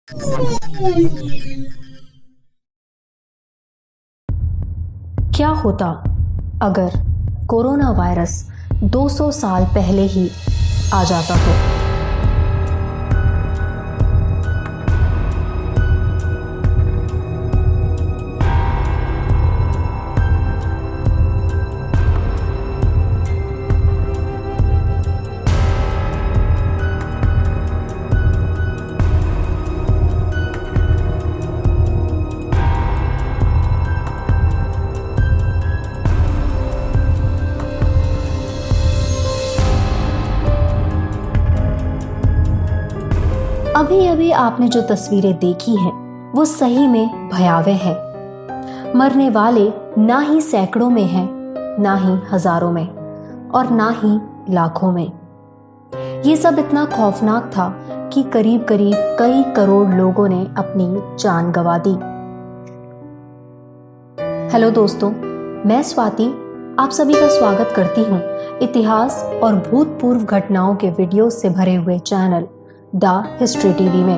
क्या होता अगर कोरोना वायरस 200 साल पहले ही आ जाता तो? अभी अभी आपने जो तस्वीरें देखी हैं वो सही में भयावह है। मरने वाले ना ही सैकड़ों में हैं, ना ही हजारों में और ना ही लाखों में। ये सब इतना खौफनाक था कि करीब करीब कई करोड़ लोगों ने अपनी जान गंवा दी। हेलो दोस्तों, मैं स्वाति आप सभी का स्वागत करती हूँ इतिहास और भूतपूर्व घटनाओं के वीडियो से भरे हुए चैनल द हिस्ट्री टीवी में।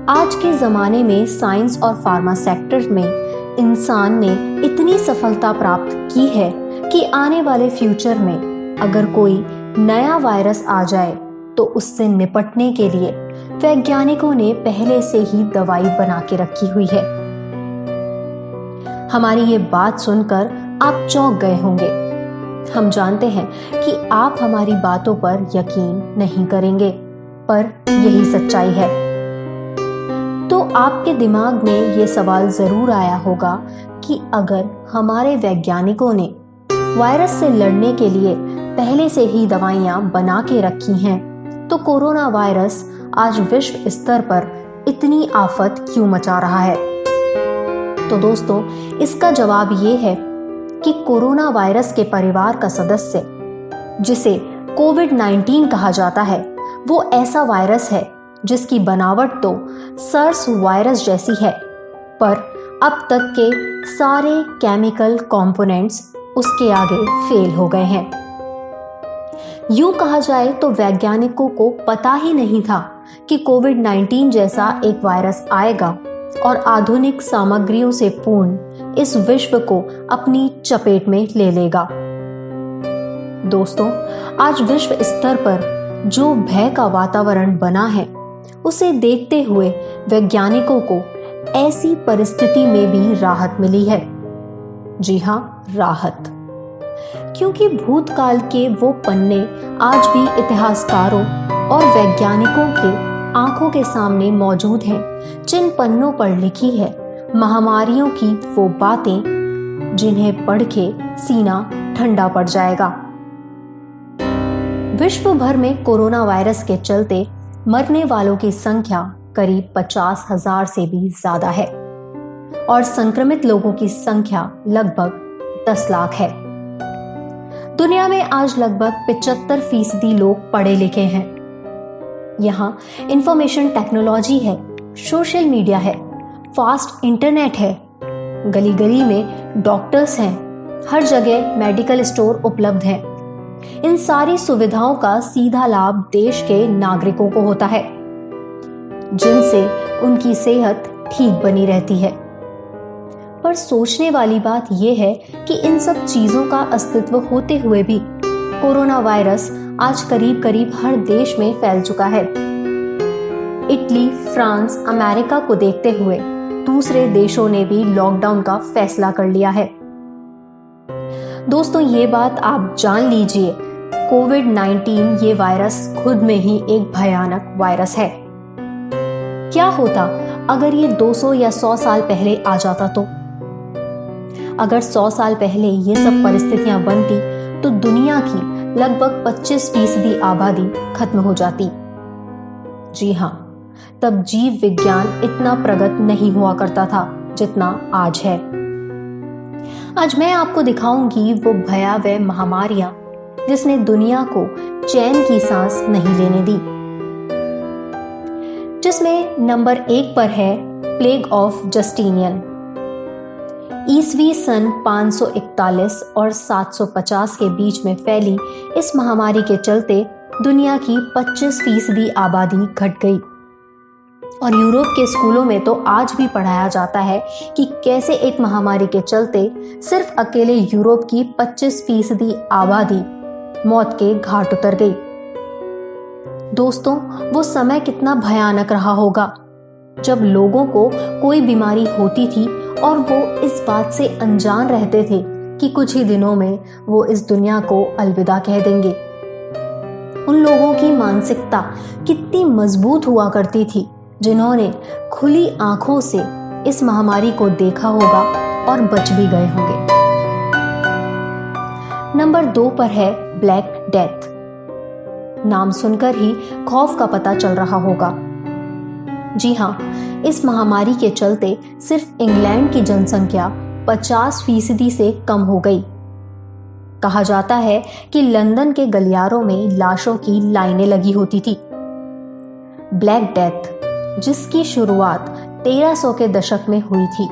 आज के जमाने में साइंस और फार्मा सेक्टर में इंसान ने इतनी सफलता प्राप्त की है कि आने वाले फ्यूचर में अगर कोई नया वायरस आ जाए तो उससे निपटने के लिए वैज्ञानिकों ने पहले से ही दवाई बना के रखी हुई है। हमारी ये बात सुनकर आप चौंक गए होंगे। हम जानते हैं कि आप हमारी बातों पर यकीन नहीं करेंगे, पर यही सच्चाई है। तो आपके दिमाग में ये सवाल जरूर आया होगा कि अगर हमारे वैज्ञानिकों ने वायरस से लड़ने के लिए पहले से ही दवाइयां बना के रखी हैं, तो कोरोना वायरस आज विश्व स्तर पर इतनी आफत क्यों मचा रहा है? तो दोस्तों, इसका जवाब ये है कि कोरोना वायरस के परिवार का सदस्य, जिसे कोविड-19 कहा जाता है, वो ऐसा वायरस है जिसकी बनावट तो सर्स वायरस जैसी है, पर अब तक के सारे केमिकल कंपोनेंट्स उसके आगे फेल हो गए हैं। यूं कहा जाए तो वैज्ञानिकों को पता ही नहीं था कि कोविड-19 जैसा एक वायरस आएगा और आधुनिक सामग्रियों से पूर्ण इस विश्व को अपनी चपेट में ले लेगा। दोस्तों, आज विश्व स्तर पर जो भय का वातावरण बना है, उसे देखते हुए वैज्ञानिकों को ऐसी परिस्थिति में भी राहत मिली है। जी हाँ, राहत। क्योंकि भूतकाल के वो पन्ने आज भी इतिहासकारों और वैज्ञानिकों के आंखों के सामने मौजूद हैं, जिन पन्नों पर लिखी है महामारियों की वो बातें जिन्हें पढ़ के सीना ठंडा पड़ जाएगा। विश्व भर में कोरोना वायरस के चलते मरने वालों की संख्या करीब 50,000 से भी ज्यादा है और संक्रमित लोगों की संख्या लगभग 10 लाख है। दुनिया में आज लगभग 75% लोग पढ़े लिखे हैं। यहाँ इंफॉर्मेशन टेक्नोलॉजी है, सोशल मीडिया है, फास्ट इंटरनेट है, गली गली में डॉक्टर्स हैं, हर जगह मेडिकल स्टोर उपलब्ध हैं। इन सारी सुविधाओं का सीधा लाभ देश के नागरिकों को होता है, जिनसे उनकी सेहत ठीक बनी रहती है। पर सोचने वाली बात यह है कि इन सब चीजों का अस्तित्व होते हुए भी कोरोना वायरस आज करीब करीब हर देश में फैल चुका है। इटली, फ्रांस, अमेरिका को देखते हुए दूसरे देशों ने भी लॉकडाउन का फैसला कर लिया है। दोस्तों, ये बात आप जान लीजिए, कोविड-19 ये वायरस खुद में ही एक भयानक वायरस है। क्या होता अगर ये 200 या 100 साल पहले आ जाता तो? अगर 100 साल पहले ये सब परिस्थितियां बनती तो दुनिया की लगभग 25% आबादी खत्म हो जाती। जी हाँ, तब जीव विज्ञान इतना प्रगत नहीं हुआ करता था जितना आज है। आज मैं आपको दिखाऊंगी वो भयावह महामारियां जिसने दुनिया को चैन की सांस नहीं लेने दी। जिसमें नंबर 1 पर है प्लेग ऑफ जस्टिनियन। ईस्वी सन 541 और 750 के बीच में फैली इस महामारी के चलते दुनिया की 25% आबादी घट गई। और यूरोप के स्कूलों में तो आज भी पढ़ाया जाता है कि कैसे एक महामारी के चलते सिर्फ अकेले यूरोप की 25% आबादी मौत के घाट उतर गई। दोस्तों, वो समय कितना भयानक रहा होगा जब लोगों को कोई बीमारी होती थी और वो इस बात से अनजान रहते थे कि कुछ ही दिनों में वो इस दुनिया को अलविदा कह देंगे। उन लोगों की मानसिकता कितनी मजबूत हुआ करती थी जिन्होंने खुली आंखों से इस महामारी को देखा होगा और बच भी गए होंगे। नंबर 2 पर है ब्लैक डेथ। नाम सुनकर ही खौफ का पता चल रहा होगा। जी हाँ, इस महामारी के चलते सिर्फ इंग्लैंड की जनसंख्या 50% से कम हो गई। कहा जाता है कि लंदन के गलियारों में लाशों की लाइनें लगी होती थी। ब्लैक डेथ, जिसकी शुरुआत 1300 के दशक में हुई थी,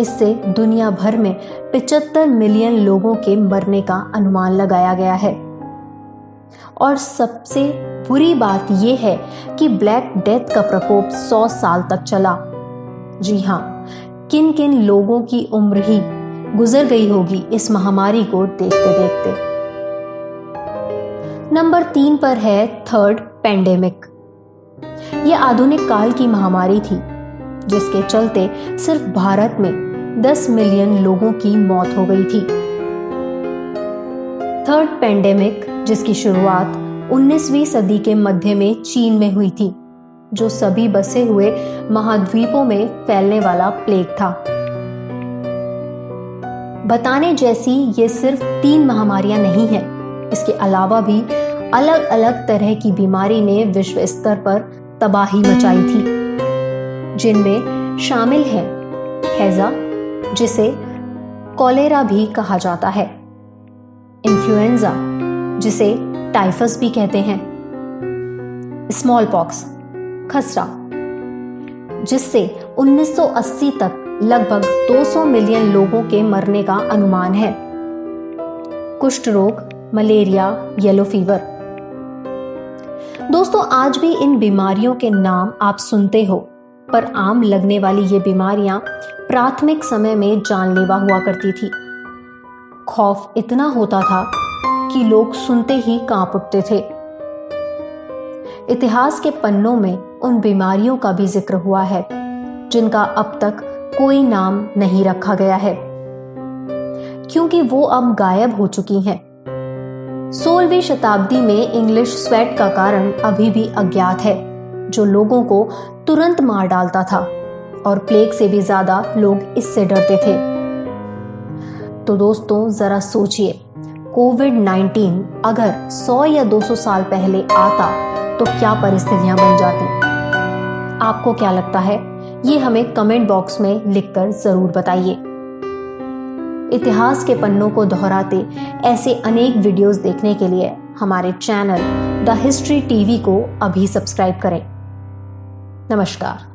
इससे दुनिया भर में 75 मिलियन लोगों के मरने का अनुमान लगाया गया है। और सबसे बुरी बात यह है कि ब्लैक डेथ का प्रकोप 100 साल तक चला। जी हाँ, किन किन लोगों की उम्र ही गुजर गई होगी इस महामारी को देखते देखते। नंबर 3 पर है थर्ड पेंडेमिक। यह आधुनिक काल की महामारी थी जिसके चलते सिर्फ भारत में 10 मिलियन लोगों की मौत हो गई थी। थर्ड पेंडेमिक, जिसकी शुरुआत 19वीं सदी के मध्य में चीन में हुई थी, जो सभी बसे हुए महाद्वीपों में फैलने वाला प्लेग था। बताने जैसी ये सिर्फ 3 महामारियां नहीं हैं, इसके अलावा भी अलग अलग तरह की बीमारी ने विश्व स्तर पर तबाही मचाई थी, जिनमें शामिल है हैजा, जिसे कॉलेरा भी कहा जाता है, इन्फ्लुएंजा, जिसे टाइफस भी कहते हैं, स्मॉल पॉक्स, खसरा, जिससे 1980 तक लगभग 200 मिलियन लोगों के मरने का अनुमान है, कुष्ठ रोग, मलेरिया, येलो फीवर। दोस्तों, आज भी इन बीमारियों के नाम आप सुनते हो, पर आम लगने वाली ये बीमारियां प्राथमिक समय में जानलेवा हुआ करती थी। खौफ इतना होता था कि लोग सुनते ही कांप उठते थे। इतिहास के पन्नों में उन बीमारियों का भी जिक्र हुआ है जिनका अब तक कोई नाम नहीं रखा गया है, क्योंकि वो अब गायब हो चुकी हैं। 16वीं शताब्दी में इंग्लिश स्वेट का कारण अभी भी अज्ञात है, जो लोगों को तुरंत मार डालता था और प्लेग से भी ज्यादा लोग इससे डरते थे। तो दोस्तों, जरा सोचिए, कोविड-19 अगर 100 या 200 साल पहले आता तो क्या परिस्थितियां बन जाती? आपको क्या लगता है? ये हमें कमेंट बॉक्स में लिखकर जरूर बताइए। इतिहास के पन्नों को दोहराते ऐसे अनेक वीडियोस देखने के लिए हमारे चैनल द हिस्ट्री टीवी को अभी सब्सक्राइब करें। नमस्कार।